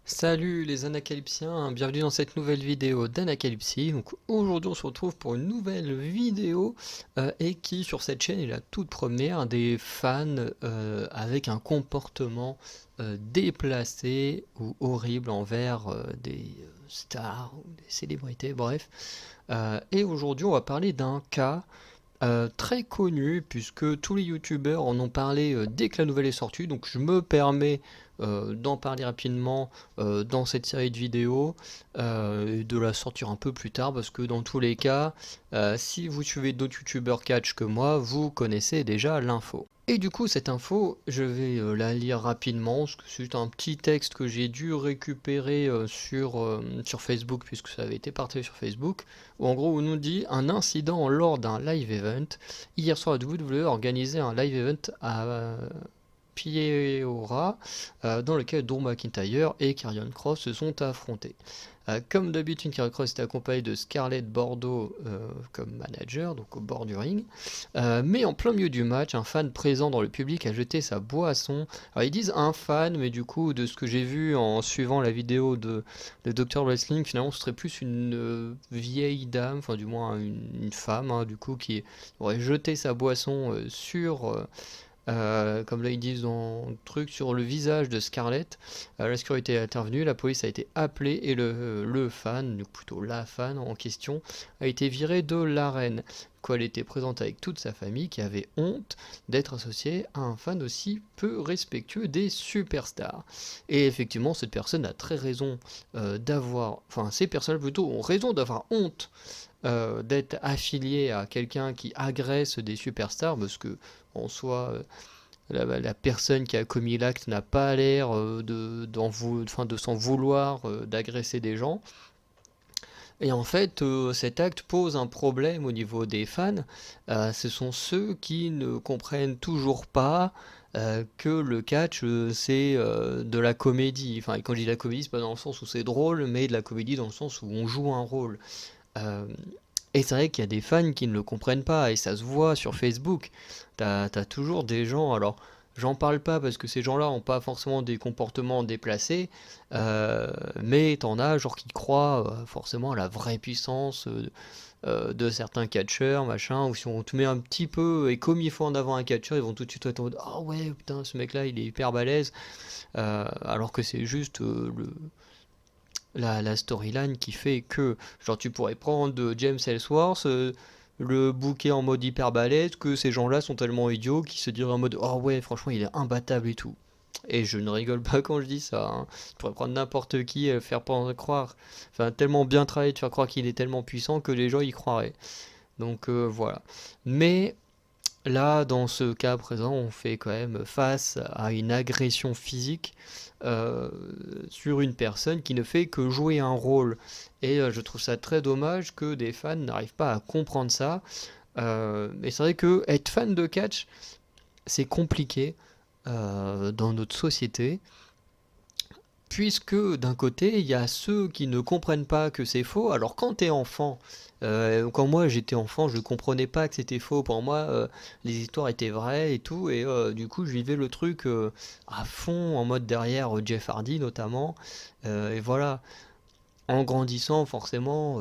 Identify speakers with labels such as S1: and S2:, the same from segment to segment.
S1: Salut les Anacalypsiens, bienvenue dans cette nouvelle vidéo d'Anacalypsie. Donc aujourd'hui on se retrouve pour une nouvelle vidéo et qui sur cette chaîne est la toute première des fans avec un comportement déplacé ou horrible envers des stars ou des célébrités, bref. Et aujourd'hui on va parler d'un cas très connu puisque tous les youtubeurs en ont parlé dès que la nouvelle est sortie, donc je me permets d'en parler rapidement dans cette série de vidéos et de la sortir un peu plus tard parce que dans tous les cas, si vous suivez d'autres youtubeurs catch que moi, vous connaissez déjà l'info. Et du coup, cette info, je vais la lire rapidement, parce que c'est un petit texte que j'ai dû récupérer sur Facebook, puisque ça avait été partagé sur Facebook, où en gros, on nous dit un incident lors d'un live event. Hier soir, la WWE a organisé un live event à Peoria, dans lequel Drew McIntyre et Karrion Kross se sont affrontés. Comme d'habitude, Karrion Kross était accompagné de Scarlett Bordeaux comme manager, donc au bord du ring. Mais en plein milieu du match, un fan présent dans le public a jeté sa boisson. Alors ils disent un fan, mais du coup, de ce que j'ai vu en suivant la vidéo de Dr Wrestling, finalement ce serait plus une vieille dame, enfin du moins une femme, hein, du coup, qui aurait jeté sa boisson comme là ils disent dans le truc, sur le visage de Scarlett. La sécurité est intervenue, la police a été appelée et le fan, ou plutôt la fan en question, a été viré de l'arène. Elle était présente avec toute sa famille qui avait honte d'être associée à un fan aussi peu respectueux des superstars. Et effectivement, cette personne a très raison enfin ces personnes plutôt ont raison d'avoir honte d'être affilié à quelqu'un qui agresse des superstars, parce que en soi, la personne qui a commis l'acte n'a pas l'air de s'en vouloir d'agresser des gens. Et en fait, cet acte pose un problème au niveau des fans. Ce sont ceux qui ne comprennent toujours pas que le catch, c'est de la comédie. Enfin, quand je dis de la comédie, c'est pas dans le sens où c'est drôle, mais de la comédie dans le sens où on joue un rôle. Euh, et c'est vrai qu'il y a des fans qui ne le comprennent pas, et ça se voit sur Facebook. T'as toujours des gens, alors j'en parle pas parce que ces gens-là ont pas forcément des comportements déplacés, mais t'en as genre qui croient forcément à la vraie puissance de certains catcheurs, machin, ou si on te met un petit peu, et comme il faut en avant un catcheur, ils vont tout de suite être en mode oh ouais, putain, ce mec-là il est hyper balèze, alors que c'est juste la storyline qui fait que, genre, tu pourrais prendre James Ellsworth, le booker en mode hyper balèze, que ces gens-là sont tellement idiots qu'ils se diraient en mode oh ouais, franchement, il est imbattable et tout. Et je ne rigole pas quand je dis ça, hein. Tu pourrais prendre n'importe qui et le faire croire, enfin, tellement bien travailler de faire croire qu'il est tellement puissant que les gens y croiraient. Donc voilà. Mais là, dans ce cas présent, on fait quand même face à une agression physique euh, sur une personne qui ne fait que jouer un rôle. Et je trouve ça très dommage que des fans n'arrivent pas à comprendre ça. Et c'est vrai que être fan de catch, c'est compliqué dans notre société. Puisque d'un côté, il y a ceux qui ne comprennent pas que c'est faux. Alors quand t'es enfant, quand moi j'étais enfant, je comprenais pas que c'était faux. Pour moi, les histoires étaient vraies et tout. Et du coup, je vivais le truc à fond, en mode derrière Jeff Hardy notamment. Et voilà. En grandissant, forcément,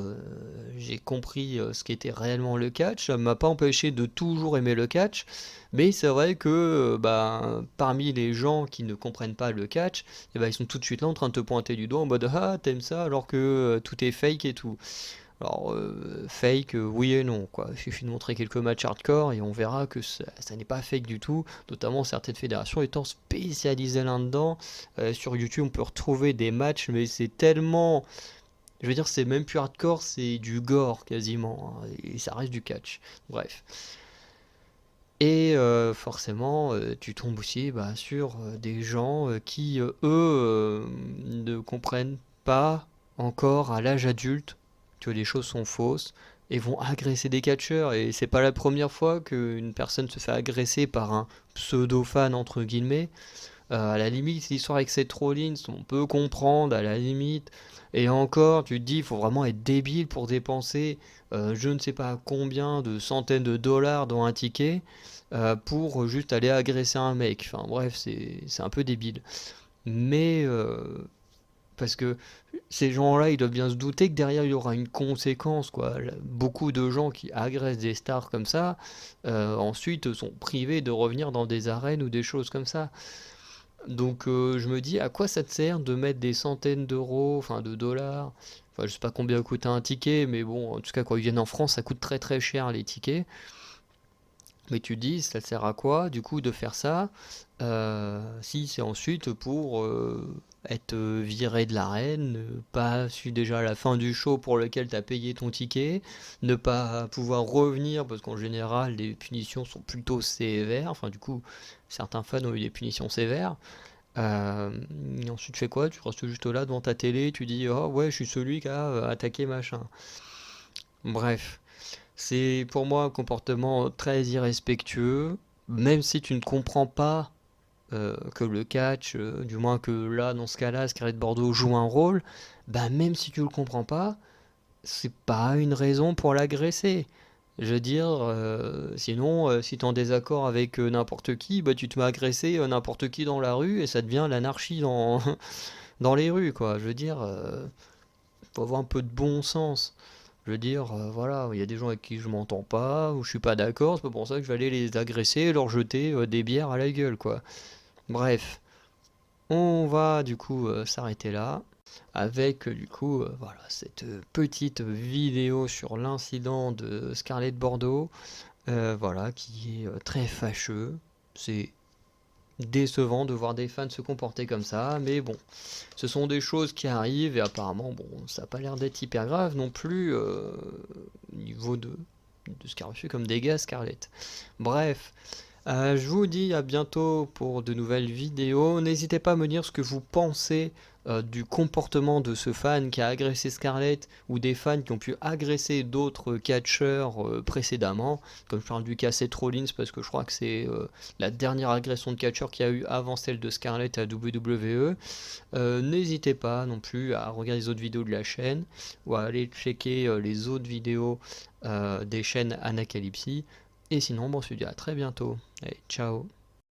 S1: j'ai compris ce qu'était réellement le catch. Ça m'a pas empêché de toujours aimer le catch, mais c'est vrai que bah, parmi les gens qui ne comprennent pas le catch, eh ben, ils sont tout de suite là en train de te pointer du doigt en mode ah t'aimes ça alors que tout est fake et tout. Alors fake, oui et non quoi. Il suffit de montrer quelques matchs hardcore et on verra que ça n'est pas fake du tout. Notamment certaines fédérations étant spécialisées là-dedans. Sur YouTube, on peut retrouver des matchs, mais c'est tellement, je veux dire, c'est même plus hardcore, c'est du gore quasiment, hein, et ça reste du catch. Bref. Et forcément, tu tombes aussi bah, sur des gens qui, ne comprennent pas encore à l'âge adulte que les choses sont fausses et vont agresser des catcheurs. Et c'est pas la première fois qu'une personne se fait agresser par un pseudo-fan, entre guillemets. À la limite, l'histoire avec Seth Rollins, on peut comprendre, à la limite. Et encore, tu te dis, il faut vraiment être débile pour dépenser je ne sais pas combien de centaines de dollars dans un ticket pour juste aller agresser un mec. Enfin bref, c'est un peu débile. Mais Parce que ces gens-là, ils doivent bien se douter que derrière, il y aura une conséquence, quoi. Beaucoup de gens qui agressent des stars comme ça, ensuite sont privés de revenir dans des arènes ou des choses comme ça. Donc je me dis, à quoi ça te sert de mettre des centaines d'euros, enfin de dollars, enfin je sais pas combien coûte un ticket, mais bon, en tout cas quand ils viennent en France, ça coûte très très cher les tickets. Mais tu te dis, ça sert à quoi du coup de faire ça si c'est ensuite pour être viré de l'arène, pas su déjà la fin du show pour lequel tu as payé ton ticket, ne pas pouvoir revenir parce qu'en général les punitions sont plutôt sévères, enfin du coup certains fans ont eu des punitions sévères. Et ensuite tu fais quoi? Tu restes juste là devant ta télé, tu dis oh ouais je suis celui qui a attaqué machin. Bref. C'est pour moi un comportement très irrespectueux, même si tu ne comprends pas que le catch, du moins que là, dans ce cas-là, Scarlett Bordeaux joue un rôle, bah même si tu le comprends pas, c'est pas une raison pour l'agresser. Je veux dire, sinon, si t'es en désaccord avec n'importe qui, bah tu te mets à agresser n'importe qui dans la rue et ça devient l'anarchie dans, dans les rues, quoi. Je veux dire, faut avoir un peu de bon sens. Je veux dire, voilà, il y a des gens avec qui je m'entends pas, ou je suis pas d'accord, c'est pas pour ça que je vais aller les agresser et leur jeter des bières à la gueule, quoi. Bref, on va du coup s'arrêter là, avec du coup, voilà, cette petite vidéo sur l'incident de Scarlett Bordeaux, voilà, qui est très fâcheux. C'est décevant de voir des fans se comporter comme ça, mais bon, ce sont des choses qui arrivent et apparemment, bon, ça n'a pas l'air d'être hyper grave non plus au niveau de ce qu'a reçu comme dégâts Scarlett. Bref, je vous dis à bientôt pour de nouvelles vidéos. N'hésitez pas à me dire ce que vous pensez du comportement de ce fan qui a agressé Scarlett ou des fans qui ont pu agresser d'autres catcheurs précédemment. Comme je parle du cas Seth Rollins parce que je crois que c'est la dernière agression de catcheur qu'il y a eu avant celle de Scarlett à WWE. N'hésitez pas non plus à regarder les autres vidéos de la chaîne ou à aller checker les autres vidéos des chaînes Anacalypsy. Et sinon, bon, on se dit à très bientôt. Allez, ciao.